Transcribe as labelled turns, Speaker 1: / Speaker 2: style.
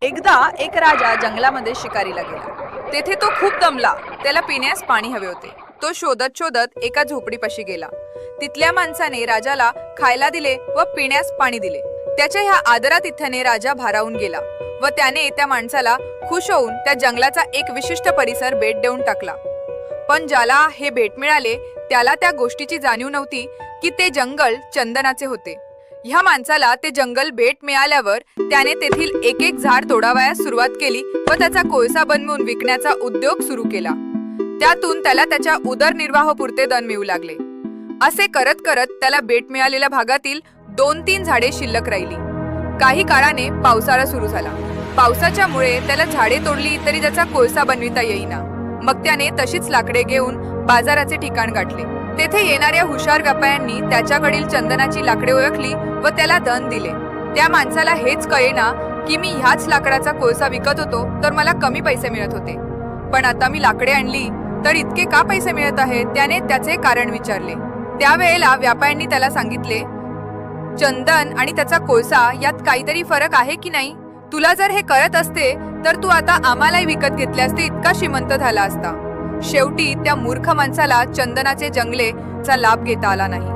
Speaker 1: एकदा एक राजा जंगलामध्ये शिकारीला गेला। तेथे तो खूप दमला, त्याला पिण्यास पाणी हवे होते। तो शोधत शोधत एका झोपडीपाशी गेला। तिथल्या माणसाने राजाला खायला दिले व पिण्यास पाणी दिले। त्याच्या ह्या आदरातिथ्याने राजा भारावून गेला व त्याने त्या माणसाला खुश होऊन त्या जंगलाचा एक विशिष्ट परिसर भेट देऊन टाकला। पण ज्याला हे भेट मिळाले त्याला त्या गोष्टीची जाणीव नव्हती की ते जंगल चंदनाचे होते। ह्या माणसाला ते जंगल भेट मिळाल्यावर त्याने तेथील एक एक झाड तोडावयास सुरुवात केली व त्याचा कोळसा बनवून विकण्याचा उद्योग सुरू केला। त्यातून त्याला त्याच्या उदरनिर्वाहापुरते धन मिळू लागले। असे करत करत त्याला भेट मिळालेल्या भागातील 2-3 झाडे शिल्लक राहिली। काही काळाने पावसाळा सुरू झाला। पावसाच्यामुळे त्याला झाडे तोडली तरी त्याचा कोळसा बनविता येईना। मग त्याने तशीच लाकडे घेऊन बाजाराचे ठिकाण गाठले। तेथे येणाऱ्या हुशार व्यापाऱ्यांनी त्याच्याकडील चंदनाची लाकडे ओळखली व त्याला धन दिले। त्या माणसाला हेच कळेना की मी ह्याच लाकडाचा कोळसा विकत होतो तर मला कमी पैसे मिळत होते, पण आता मी लाकडे आणली तर इतके का पैसे मिळत आहेत? त्याने त्याचे कारण विचारले। त्यावेळेला व्यापाऱ्यांनी त्याला सांगितले, चंदन आणि त्याचा कोळसा यात काहीतरी फरक आहे की नाही? तुला जर हे कळत असते तर तू आता आम्हालाही विकत घेतले असते, इतका श्रीमंत झाला असता। शेवटी त्या मूर्ख माणसाला चंदनाचे जंगले चा लाभ घेता आला नाही।